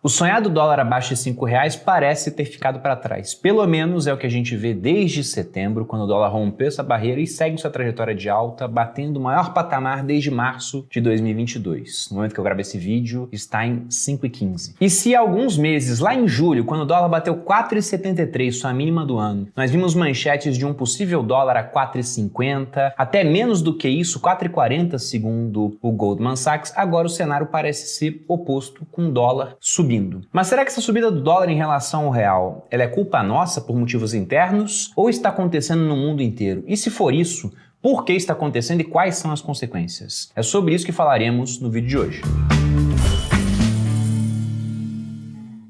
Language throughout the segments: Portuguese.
O sonhado dólar abaixo de R$5 parece ter ficado para trás. Pelo menos é o que a gente vê desde setembro, quando o dólar rompeu essa barreira e segue sua trajetória de alta, batendo o maior patamar desde março de 2022. No momento que eu gravo esse vídeo, está em 5,15. E se há alguns meses, lá em julho, quando o dólar bateu 4,73, sua mínima do ano, nós vimos manchetes de um possível dólar a 4,50, até menos do que isso, 4,40 segundo o Goldman Sachs, agora o cenário parece ser oposto, com o dólar subindo. Mas será que essa subida do dólar em relação ao real, ela é culpa nossa por motivos internos ou está acontecendo no mundo inteiro? E se for isso, por que está acontecendo e quais são as consequências? É sobre isso que falaremos no vídeo de hoje.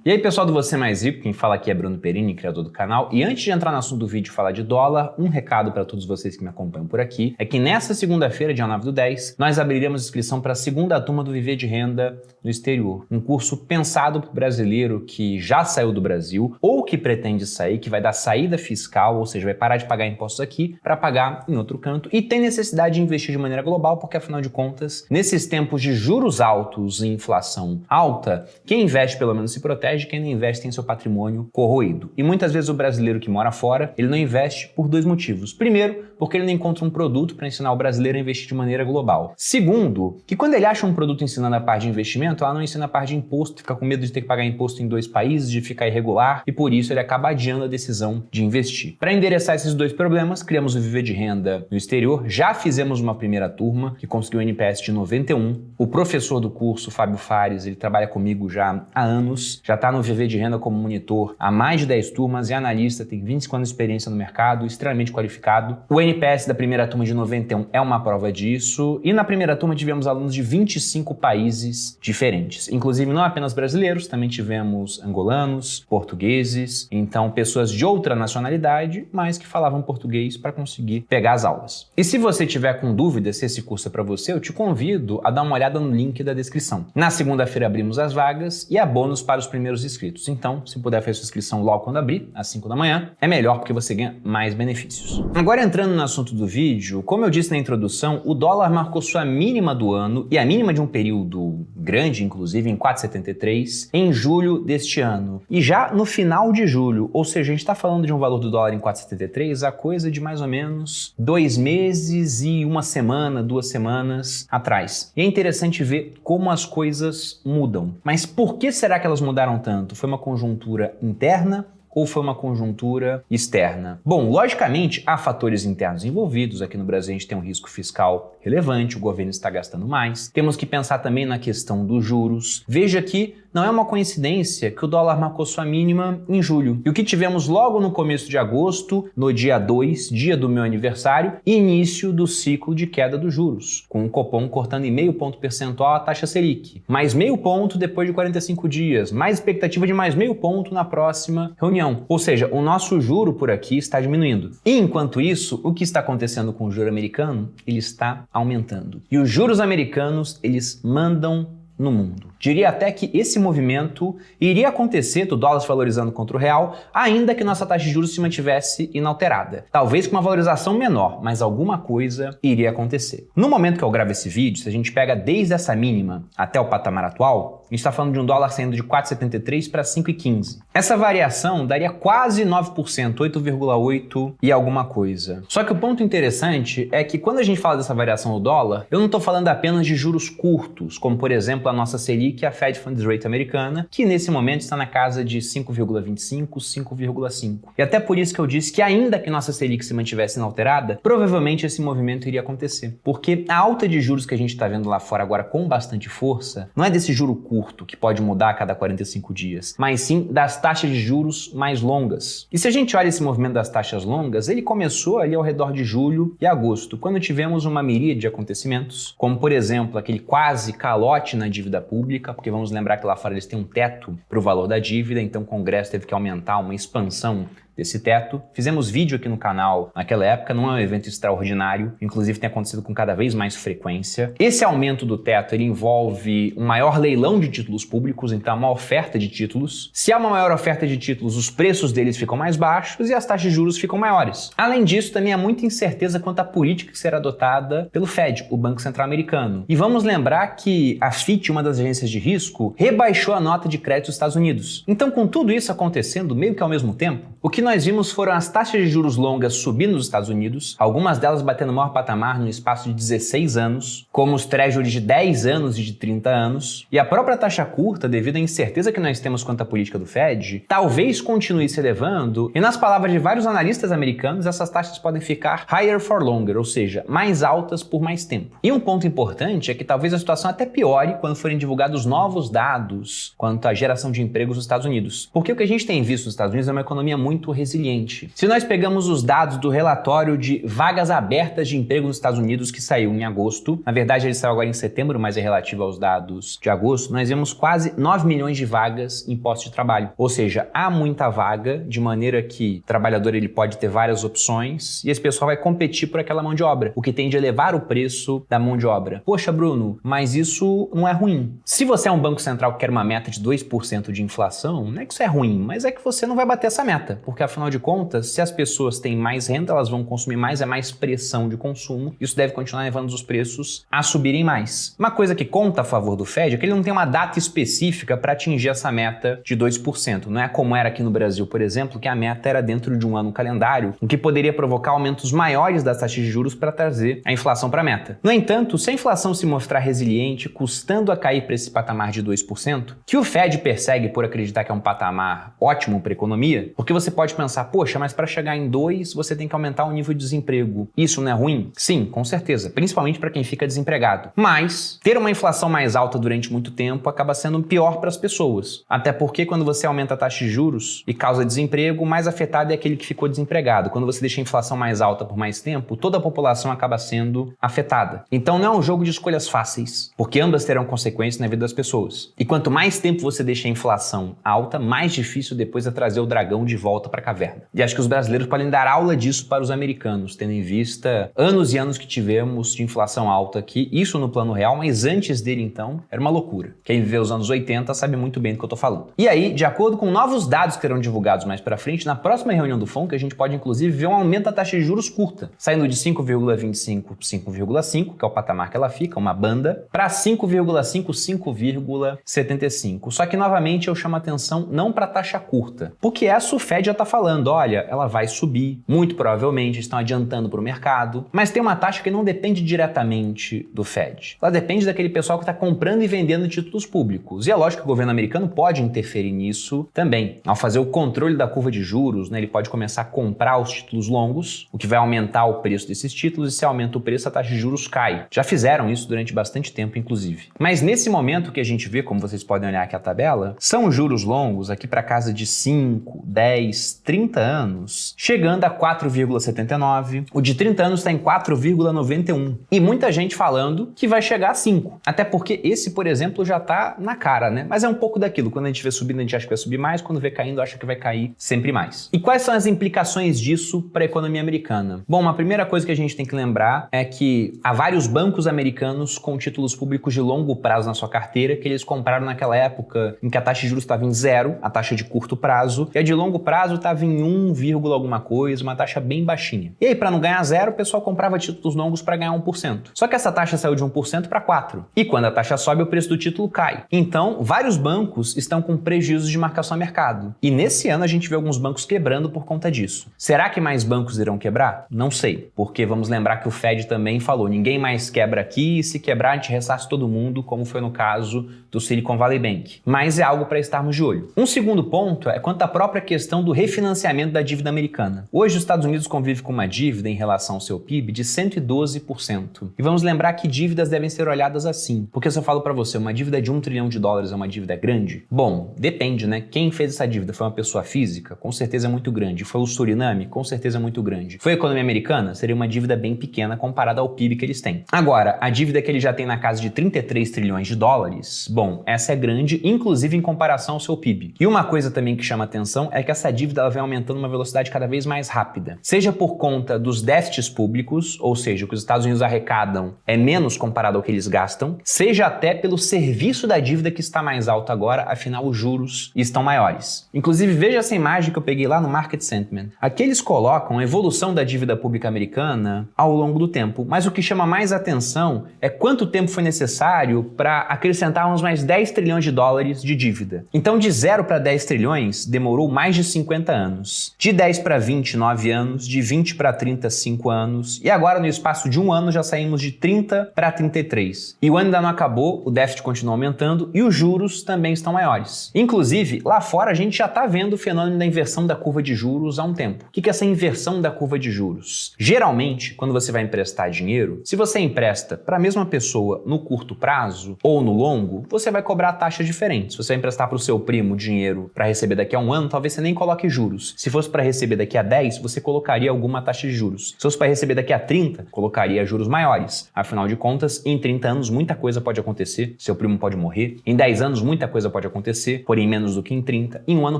E aí pessoal do Você Mais Rico, quem fala aqui é Bruno Perini, criador do canal. E antes de entrar no assunto do vídeo e falar de dólar, um recado para todos vocês que me acompanham por aqui, é que nesta segunda-feira, dia 9/10, nós abriremos inscrição para a segunda turma do Viver de Renda no Exterior. Um curso pensado para o brasileiro que já saiu do Brasil ou que pretende sair, que vai dar saída fiscal, ou seja, vai parar de pagar impostos aqui para pagar em outro canto e tem necessidade de investir de maneira global, porque afinal de contas, nesses tempos de juros altos e inflação alta, quem investe pelo menos se protege, quem não investe tem seu patrimônio corroído. E muitas vezes o brasileiro que mora fora, ele não investe por dois motivos. Primeiro, porque ele não encontra um produto para ensinar o brasileiro a investir de maneira global. Segundo, que quando ele acha um produto ensinando a parte de investimento, ela não ensina a parte de imposto, fica com medo de ter que pagar imposto em dois países, de ficar irregular, e por isso ele acaba adiando a decisão de investir. Para endereçar esses dois problemas, criamos o Viver de Renda no Exterior, já fizemos uma primeira turma, que conseguiu o NPS de 91. O professor do curso, Fábio Fares, ele trabalha comigo já há anos, já está no Viver de Renda como monitor há mais de 10 turmas, é analista, tem 25 anos de experiência no mercado, extremamente qualificado. O NPS da primeira turma de 91 é uma prova disso, e na primeira turma tivemos alunos de 25 países diferentes, inclusive não apenas brasileiros, também tivemos angolanos, portugueses, então pessoas de outra nacionalidade, mas que falavam português para conseguir pegar as aulas. E se você tiver com dúvida se esse curso é para você, eu te convido a dar uma olhada no link da descrição. Na segunda-feira abrimos as vagas e há bônus para os primeiros inscritos. Então, se puder fazer sua inscrição logo quando abrir, às 5 da manhã, é melhor porque você ganha mais benefícios. Agora entrando no assunto do vídeo, como eu disse na introdução, o dólar marcou sua mínima do ano e a mínima de um período grande, inclusive, em 4,73, em julho deste ano. E já no final de julho, ou seja, a gente está falando de um valor do dólar em 4,73 a coisa de mais ou menos 2 meses e uma semana, 2 semanas atrás. E é interessante ver como as coisas mudam. Mas por que será que elas mudaram tanto? Foi uma conjuntura interna ou foi uma conjuntura externa? Bom, logicamente, há fatores internos envolvidos. Aqui no Brasil a gente tem um risco fiscal relevante, o governo está gastando mais. Temos que pensar também na questão dos juros. Veja que não é uma coincidência que o dólar marcou sua mínima em julho. E o que tivemos logo no começo de agosto, no dia 2, dia do meu aniversário, início do ciclo de queda dos juros, com o Copom cortando em meio ponto percentual a taxa Selic. Mais meio ponto depois de 45 dias, mais expectativa de mais meio ponto na próxima reunião. Ou seja, o nosso juro por aqui está diminuindo. E enquanto isso, o que está acontecendo com o juro americano? Ele está aumentando. E os juros americanos, eles mandam no mundo. Diria até que esse movimento iria acontecer do dólar se valorizando contra o real, ainda que nossa taxa de juros se mantivesse inalterada. Talvez com uma valorização menor, mas alguma coisa iria acontecer. No momento que eu gravo esse vídeo, se a gente pega desde essa mínima até o patamar atual, a gente está falando de um dólar saindo de 4,73 para 5,15. Essa variação daria quase 9%, 8,8 e alguma coisa. Só que o ponto interessante é que quando a gente fala dessa variação do dólar, eu não estou falando apenas de juros curtos, como por exemplo a nossa Selic, a Fed Funds Rate americana, que nesse momento está na casa de 5,25, 5,5. E até por isso que eu disse que ainda que nossa Selic se mantivesse inalterada, provavelmente esse movimento iria acontecer. Porque a alta de juros que a gente está vendo lá fora agora com bastante força, não é desse juro curto, que pode mudar a cada 45 dias, mas sim das taxas de juros mais longas. E se a gente olha esse movimento das taxas longas, ele começou ali ao redor de julho e agosto, quando tivemos uma miríade de acontecimentos, como por exemplo aquele quase calote na dívida pública, porque vamos lembrar que lá fora eles têm um teto para o valor da dívida, então o Congresso teve que aumentar uma expansão desse teto. Fizemos vídeo aqui no canal naquela época, não é um evento extraordinário, inclusive tem acontecido com cada vez mais frequência. Esse aumento do teto ele envolve um maior leilão de títulos públicos, então uma oferta de títulos. Se há uma maior oferta de títulos, os preços deles ficam mais baixos e as taxas de juros ficam maiores. Além disso, também há muita incerteza quanto à política que será adotada pelo Fed, o Banco Central Americano. E vamos lembrar que a Fitch, uma das agências de risco, rebaixou a nota de crédito dos Estados Unidos. Então, com tudo isso acontecendo meio que ao mesmo tempo, o que nós vimos foram as taxas de juros longas subindo nos Estados Unidos, algumas delas batendo o maior patamar no espaço de 16 anos, como os treasuries de 10 anos e de 30 anos, e a própria taxa curta, devido à incerteza que nós temos quanto à política do Fed, talvez continue se elevando, e nas palavras de vários analistas americanos, essas taxas podem ficar higher for longer, ou seja, mais altas por mais tempo. E um ponto importante é que talvez a situação até piore quando forem divulgados novos dados quanto à geração de empregos nos Estados Unidos. Porque o que a gente tem visto nos Estados Unidos é uma economia muito resiliente. Se nós pegamos os dados do relatório de vagas abertas de emprego nos Estados Unidos que saiu em agosto, na verdade ele saiu agora em setembro, mas é relativo aos dados de agosto, nós vemos quase 9 milhões de vagas em postos de trabalho. Ou seja, há muita vaga, de maneira que o trabalhador ele pode ter várias opções e esse pessoal vai competir por aquela mão de obra, o que tende a elevar o preço da mão de obra. Poxa, Bruno, mas isso não é ruim. Se você é um banco central que quer uma meta de 2% de inflação, não é que isso é ruim, mas é que você não vai bater essa meta, porque afinal de contas, se as pessoas têm mais renda, elas vão consumir mais, é mais pressão de consumo, isso deve continuar levando os preços a subirem mais. Uma coisa que conta a favor do Fed é que ele não tem uma data específica para atingir essa meta de 2%. Não é como era aqui no Brasil, por exemplo, que a meta era dentro de um ano calendário, o que poderia provocar aumentos maiores das taxas de juros para trazer a inflação para a meta. No entanto, se a inflação se mostrar resiliente, custando a cair para esse patamar de 2%, que o Fed persegue por acreditar que é um patamar ótimo para a economia, porque você pode pensar, poxa, mas para chegar em 2, você tem que aumentar o nível de desemprego. Isso não é ruim? Sim, com certeza, principalmente para quem fica desempregado. Mas ter uma inflação mais alta durante muito tempo acaba sendo pior para as pessoas. Até porque quando você aumenta a taxa de juros e causa desemprego, o mais afetado é aquele que ficou desempregado. Quando você deixa a inflação mais alta por mais tempo, toda a população acaba sendo afetada. Então não é um jogo de escolhas fáceis, porque ambas terão consequências na vida das pessoas. E quanto mais tempo você deixa a inflação alta, mais difícil depois é trazer o dragão de volta para a caverna. E acho que os brasileiros podem dar aula disso para os americanos, tendo em vista anos e anos que tivemos de inflação alta aqui, isso no plano real, mas antes dele então, era uma loucura. Quem viveu os anos 80 sabe muito bem do que eu tô falando. E aí, de acordo com novos dados que serão divulgados mais para frente, na próxima reunião do FONC, a gente pode inclusive ver um aumento da taxa de juros curta, saindo de 5,25 para 5,5, que é o patamar que ela fica, uma banda, para 5,5, 5,75. Só que novamente eu chamo a atenção não para a taxa curta, porque essa o Fed já tá falando, olha, ela vai subir, muito provavelmente estão adiantando para o mercado, mas tem uma taxa que não depende diretamente do Fed. Ela depende daquele pessoal que está comprando e vendendo títulos públicos. E é lógico que o governo americano pode interferir nisso também. Ao fazer o controle da curva de juros, né, ele pode começar a comprar os títulos longos, o que vai aumentar o preço desses títulos, e se aumenta o preço, a taxa de juros cai. Já fizeram isso durante bastante tempo, inclusive. Mas nesse momento que a gente vê, como vocês podem olhar aqui a tabela, são juros longos aqui para casa de 5, 10, 30 anos, chegando a 4,79. O de 30 anos está em 4,91. E muita gente falando que vai chegar a 5. Até porque esse, por exemplo, já tá na cara, né? Mas é um pouco daquilo. Quando a gente vê subindo, a gente acha que vai subir mais. Quando vê caindo, acha que vai cair sempre mais. E quais são as implicações disso para a economia americana? Bom, uma primeira coisa que a gente tem que lembrar é que há vários bancos americanos com títulos públicos de longo prazo na sua carteira que eles compraram naquela época em que a taxa de juros estava em 0, a taxa de curto prazo, e a de longo prazo estava em 1, alguma coisa, uma taxa bem baixinha. E aí, para não ganhar 0, o pessoal comprava títulos longos para ganhar 1%. Só que essa taxa saiu de 1% para 4%. E quando a taxa sobe, o preço do título cai. Então, vários bancos estão com prejuízos de marcação a mercado. E nesse ano a gente vê alguns bancos quebrando por conta disso. Será que mais bancos irão quebrar? Não sei. Porque vamos lembrar que o Fed também falou, ninguém mais quebra aqui, e se quebrar a gente ressarce todo mundo, como foi no caso do Silicon Valley Bank. Mas é algo para estarmos de olho. Um segundo ponto é quanto à própria questão do refinanciamento da dívida americana. Hoje os Estados Unidos convive com uma dívida em relação ao seu PIB de 112%. E vamos lembrar que dívidas devem ser olhadas assim. Porque se eu falo para você, uma dívida de $1 trilhão é uma dívida grande? Bom, depende, né? Quem fez essa dívida? Foi uma pessoa física? Com certeza é muito grande. Foi o Suriname? Com certeza é muito grande. Foi a economia americana? Seria uma dívida bem pequena comparada ao PIB que eles têm. Agora, a dívida que ele já tem na casa de 33 trilhões de dólares, bom, essa é grande, inclusive em comparação ao seu PIB. E uma coisa também que chama atenção é que essa dívida ela vem aumentando uma velocidade cada vez mais rápida. Seja por conta dos déficits públicos, ou seja, o que os Estados Unidos arrecadam é menos comparado ao que eles gastam, seja até pelo serviço da dívida que está mais alto agora, afinal os juros estão maiores. Inclusive, veja essa imagem que eu peguei lá no Market Sentiment. Aqui eles colocam a evolução da dívida pública americana ao longo do tempo, mas o que chama mais atenção é quanto tempo foi necessário para acrescentarmos mais 10 trilhões de dólares de dívida. Então, de 0 para 10 trilhões demorou mais de 50 anos. De 10 para 20, 9 anos. De 20 para 30, 5 anos. E agora, no espaço de um ano, já saímos de 30 para 33. E o ano ainda não acabou, o déficit continua aumentando e os juros também estão maiores. Inclusive, lá fora a gente já está vendo o fenômeno da inversão da curva de juros há um tempo. O que é essa inversão da curva de juros? Geralmente, quando você vai emprestar dinheiro, se você empresta para a mesma pessoa no curto prazo ou no longo, você vai cobrar taxas diferentes. Se você vai emprestar para o seu primo dinheiro para receber daqui a um ano, talvez você nem coloque juros. Se fosse para receber daqui a 10, você colocaria alguma taxa de juros. Se fosse para receber daqui a 30, colocaria juros maiores. Afinal de contas, em 30 anos muita coisa pode acontecer, seu primo pode morrer. Em 10 anos muita coisa pode acontecer, porém menos do que em 30. Em um ano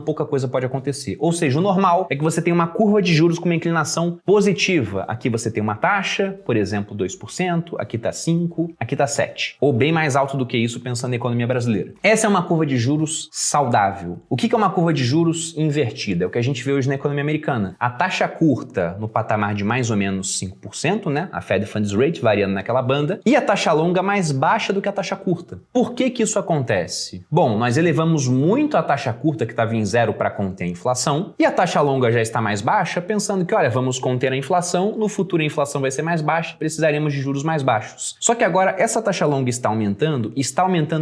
pouca coisa pode acontecer. Ou seja, o normal é que você tenha uma curva de juros com uma inclinação positiva. Aqui você tem uma taxa, por exemplo, 2%, aqui está 5%, aqui está 7%. Ou bem mais alto do que isso pensando na economia brasileira. Essa é uma curva de juros saudável. O que é uma curva de juros invertida? É o que a gente vê hoje na economia americana. A taxa curta no patamar de mais ou menos 5%, né? A Fed Funds Rate variando naquela banda, e a taxa longa mais baixa do que a taxa curta. Por que isso acontece? Bom, nós elevamos muito a taxa curta, que estava em 0 para conter a inflação, e a taxa longa já está mais baixa, pensando que, olha, vamos conter a inflação, no futuro a inflação vai ser mais baixa, precisaremos de juros mais baixos. Só que agora essa taxa longa está aumentando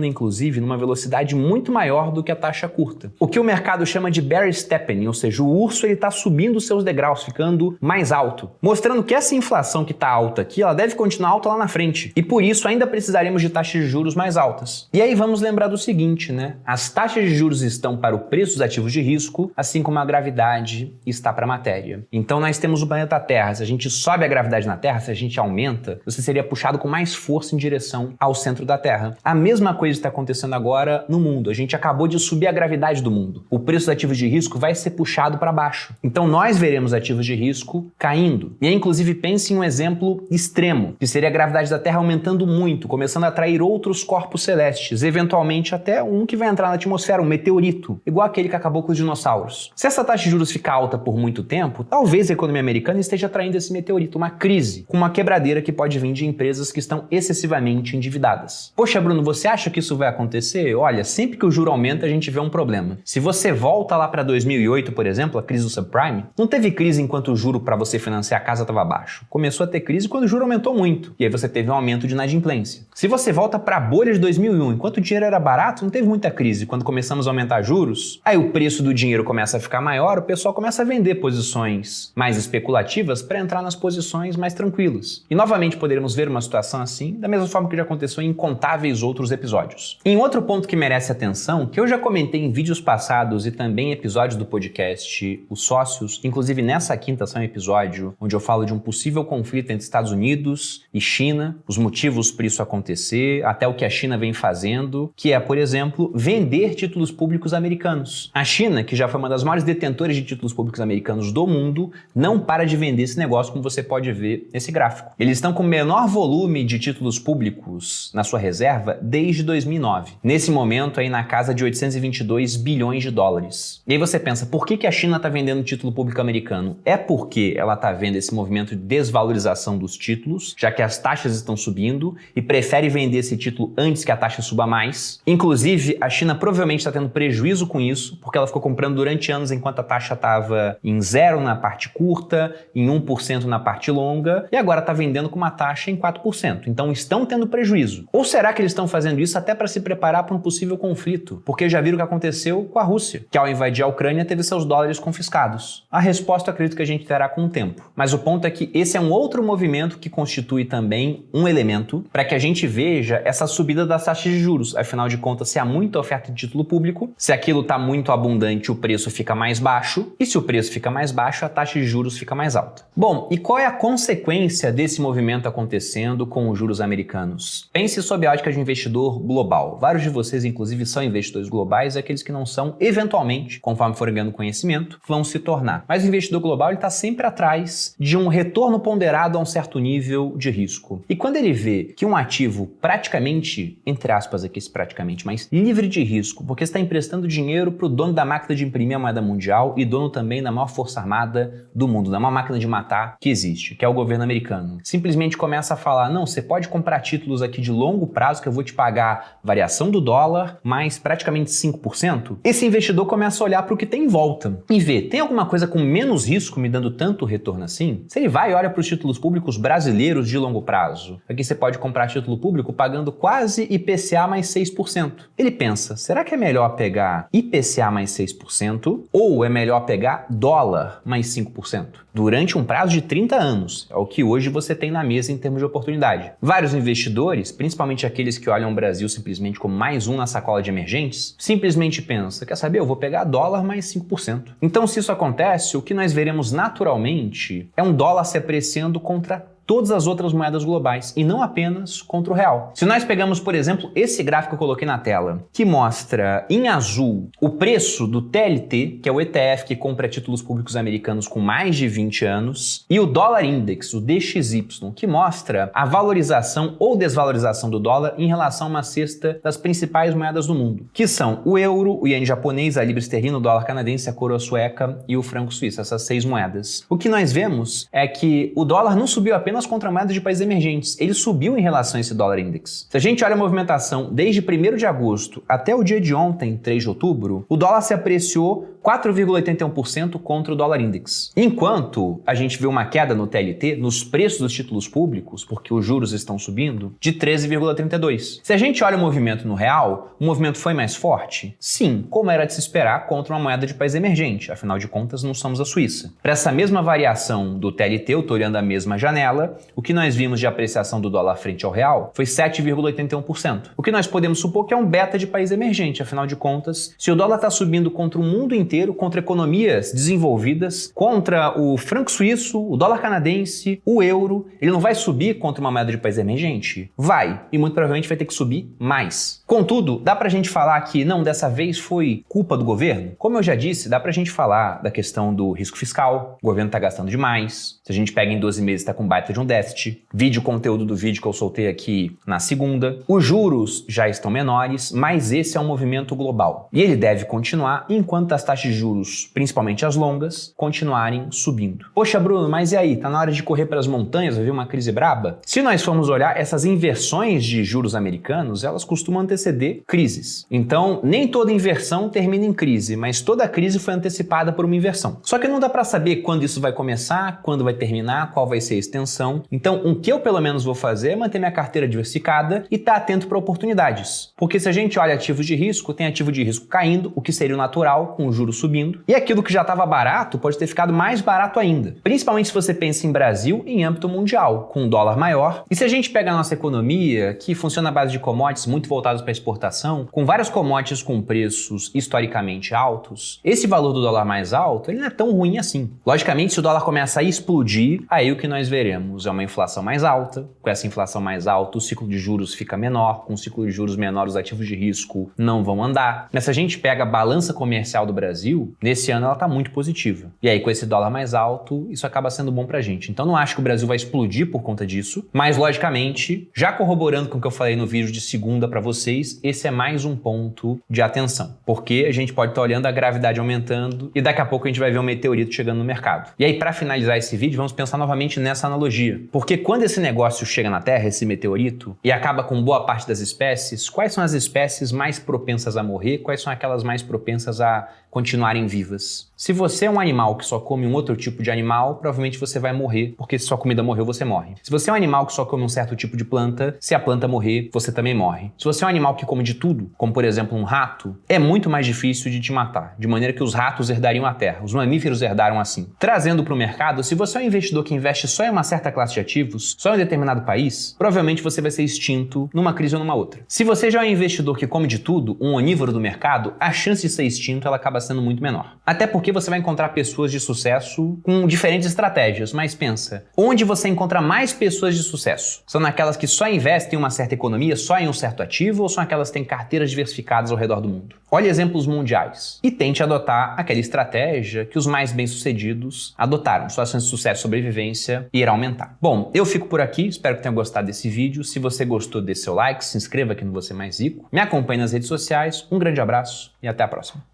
inclusive numa velocidade muito maior do que a taxa curta. O que o mercado chama de bear stepping, ou seja, o urso ele está subindo os seus degraus, ficando mais alto, mostrando que essa inflação que está alta aqui, ela deve continuar alta lá na frente, e por isso ainda precisaremos de taxas de juros mais altas. E aí vamos lembrar do seguinte, né? As taxas de juros estão para o preço dos ativos de risco, assim como a gravidade está para a matéria. Então nós temos o planeta Terra. Se a gente sobe a gravidade na Terra, se a gente aumenta, você seria puxado com mais força em direção ao centro da Terra. A mesma coisa está acontecendo agora no mundo. A gente acabou de subir a gravidade do mundo. O preço dos ativos de risco vai ser puxado para baixo. Então nós veremos ativos de risco caindo. E aí, inclusive, pense em um exemplo extremo, que seria a gravidade da Terra aumentando muito, começando a atrair outros corpos celestes, eventualmente até um que vai entrar na atmosfera, um meteorito, igual aquele que acabou com os dinossauros. Se essa taxa de juros ficar alta por muito tempo, talvez a economia americana esteja atraindo esse meteorito, uma crise, com uma quebradeira que pode vir de empresas que estão excessivamente endividadas. Poxa, Bruno, você acha que isso vai acontecer? Olha, sempre que o juro aumenta, a gente vê um problema. Se você volta lá para 2008, por exemplo, a crise do subprime, não teve crise enquanto o juro para você financiar a casa estava baixo. Começou a ter crise quando o juro aumentou muito, e aí você teve um aumento de inadimplência. Se você volta para a bolha de 2001, enquanto o dinheiro era barato, não teve muita crise. Quando começamos a aumentar juros, aí o preço do dinheiro começa a ficar maior, o pessoal começa a vender posições mais especulativas para entrar nas posições mais tranquilas. E novamente poderemos ver uma situação assim, da mesma forma que já aconteceu em incontáveis outros episódios. Em outro ponto que merece atenção, que eu já comentei em vídeos passados e também em episódios do podcast Os Sócios, inclusive nessa quinta são um episódio onde eu falo de um possível conflito entre Estados Unidos e China, os motivos para isso acontecer, até o que a China vem fazendo, que é, por exemplo, vender títulos públicos americanos. A China, que já foi uma das maiores detentoras de títulos públicos americanos do mundo, não para de vender esse negócio, como você pode ver nesse gráfico. Eles estão com o menor volume de títulos públicos na sua reserva desde 2009. Nesse momento, aí na casa de 822 bilhões de dólares. E aí você pensa, por que a China está vendendo título público americano? É porque ela está vendo esse movimento de desvalorização dos títulos, já que as taxas estão subindo, e prefere vender esse título antes que a taxa suba mais. Inclusive, a China provavelmente está tendo prejuízo com isso, porque ela ficou comprando durante anos enquanto a taxa estava em 0 na parte curta, em 1% na parte longa, e agora está vendendo com uma taxa em 4%. Então estão tendo prejuízo. Ou será que eles estão fazendo isso até para se preparar para um possível conflito? Porque já viram o que aconteceu com a Rússia, que ao invadir a Ucrânia teve seus dólares confiscados. A resposta eu acredito que a gente terá com o tempo. Mas o ponto é que esse é um outro movimento que constitui também um elemento para que a gente veja essa subida das taxas de juros. Afinal de contas, se há muita oferta de título público, se aquilo está muito abundante, o preço fica mais baixo, e se o preço fica mais baixo, a taxa de juros fica mais alta. Bom, e qual é a consequência desse movimento acontecendo com os juros americanos? Pense sob a ótica de investidor global. Vários de vocês, inclusive, são investidores globais, aqueles que não são, eventualmente, conforme forem ganhando conhecimento, crescimento vão se tornar. Mas o investidor global está sempre atrás de um retorno ponderado a um certo nível de risco. E quando ele vê que um ativo praticamente, entre aspas aqui esse praticamente, mas livre de risco, porque está emprestando dinheiro para o dono da máquina de imprimir a moeda mundial e dono também da maior força armada do mundo, da maior máquina de matar que existe, que é o governo americano, simplesmente começa a falar, não, você pode comprar títulos aqui de longo prazo que eu vou te pagar variação do dólar mais praticamente 5%, esse investidor começa a olhar para o que tem em volta e ver, tem alguma coisa com menos risco me dando tanto retorno assim? Se ele vai e olha para os títulos públicos brasileiros de longo prazo, aqui você pode comprar título público pagando quase IPCA mais 6%. Ele pensa, será que é melhor pegar IPCA mais 6% ou é melhor pegar dólar mais 5%? Durante um prazo de 30 anos, é o que hoje você tem na mesa em termos de oportunidade. Vários investidores, principalmente aqueles que olham o Brasil simplesmente como mais um na sacola de emergentes, simplesmente pensam, quer saber, eu vou pegar dólar mais 5%. Então, se isso acontece, o que nós veremos naturalmente é um dólar se apreciando contra todas as outras moedas globais e não apenas contra o real. Se nós pegamos, por exemplo, esse gráfico que eu coloquei na tela, que mostra em azul o preço do TLT, que é o ETF que compra títulos públicos americanos com mais de 20 anos, e o Dollar Index, o DXY, que mostra a valorização ou desvalorização do dólar em relação a uma cesta das principais moedas do mundo, que são o euro, o iene japonês, a libra esterlina, o dólar canadense, a coroa sueca e o franco suíço, essas 6 moedas. O que nós vemos é que o dólar não subiu apenas contra a moeda de países emergentes, ele subiu em relação a esse dólar index. Se a gente olha a movimentação desde 1º de agosto até o dia de ontem, 3 de outubro, o dólar se apreciou 4,81% contra o dólar index. Enquanto a gente vê uma queda no TLT, nos preços dos títulos públicos, porque os juros estão subindo, de 13,32%. Se a gente olha o movimento no real, o movimento foi mais forte? Sim, como era de se esperar contra uma moeda de país emergente, afinal de contas não somos a Suíça. Para essa mesma variação do TLT, eu estou olhando a mesma janela, o que nós vimos de apreciação do dólar frente ao real foi 7,81%. O que nós podemos supor que é um beta de país emergente, afinal de contas, se o dólar está subindo contra o mundo inteiro, contra economias desenvolvidas, contra o franco suíço, o dólar canadense, o euro, ele não vai subir contra uma moeda de país emergente? Vai, e muito provavelmente vai ter que subir mais. Contudo, dá pra gente falar que não, dessa vez foi culpa do governo? Como eu já disse, dá pra gente falar da questão do risco fiscal, o governo tá gastando demais, se a gente pega em 12 meses tá com baita de um déficit, vídeo conteúdo do vídeo que eu soltei aqui na segunda, os juros já estão menores, mas esse é um movimento global. E ele deve continuar enquanto as taxas de juros, principalmente as longas, continuarem subindo. Poxa, Bruno, mas e aí? Tá na hora de correr para as montanhas, vai vir uma crise braba? Se nós formos olhar, essas inversões de juros americanos, elas costumam anteceder crises. Então, nem toda inversão termina em crise, mas toda crise foi antecipada por uma inversão. Só que não dá para saber quando isso vai começar, quando vai terminar, qual vai ser a extensão. Então, o que eu pelo menos vou fazer é manter minha carteira diversificada e estar atento para oportunidades. Porque se a gente olha ativos de risco, tem ativo de risco caindo, o que seria o natural, com o juros subindo, e aquilo que já estava barato pode ter ficado mais barato ainda. Principalmente se você pensa em Brasil e em âmbito mundial, com um dólar maior. E se a gente pega a nossa economia, que funciona à base de commodities muito voltados para exportação, com vários commodities com preços historicamente altos, esse valor do dólar mais alto, ele não é tão ruim assim. Logicamente, se o dólar começa a explodir, aí o que nós veremos é uma inflação mais alta. Com essa inflação mais alta, o ciclo de juros fica menor. Com o ciclo de juros menor, os ativos de risco não vão andar. Mas se a gente pega a balança comercial do Brasil, nesse ano ela está muito positiva. E aí, com esse dólar mais alto, isso acaba sendo bom pra gente. Então, não acho que o Brasil vai explodir por conta disso, mas, logicamente, já corroborando com o que eu falei no vídeo de segunda para vocês, esse é mais um ponto de atenção. Porque a gente pode estar olhando a gravidade aumentando e daqui a pouco a gente vai ver um meteorito chegando no mercado. E aí, para finalizar esse vídeo, vamos pensar novamente nessa analogia. Porque quando esse negócio chega na Terra, esse meteorito, e acaba com boa parte das espécies, quais são as espécies mais propensas a morrer? Quais são aquelas mais propensas a continuarem vivas? Se você é um animal que só come um outro tipo de animal, provavelmente você vai morrer, porque se sua comida morreu, você morre. Se você é um animal que só come um certo tipo de planta, se a planta morrer, você também morre. Se você é um animal que come de tudo, como por exemplo um rato, é muito mais difícil de te matar, de maneira que os ratos herdariam a Terra. Os mamíferos herdaram assim. Trazendo para o mercado, se você é um investidor que investe só em uma certa certa classe de ativos só em um determinado país, provavelmente você vai ser extinto numa crise ou numa outra. Se você já é um investidor que come de tudo, um onívoro do mercado, a chance de ser extinto ela acaba sendo muito menor. Até porque você vai encontrar pessoas de sucesso com diferentes estratégias, mas pensa, onde você encontra mais pessoas de sucesso? São naquelas que só investem em uma certa economia, só em um certo ativo, ou são aquelas que têm carteiras diversificadas ao redor do mundo? Olhe exemplos mundiais e tente adotar aquela estratégia que os mais bem-sucedidos adotaram. Sua chance de sucesso e sobrevivência irá aumentar. Bom, eu fico por aqui, espero que tenha gostado desse vídeo. Se você gostou, dê seu like, se inscreva aqui no Você Mais Rico, me acompanhe nas redes sociais, um grande abraço e até a próxima.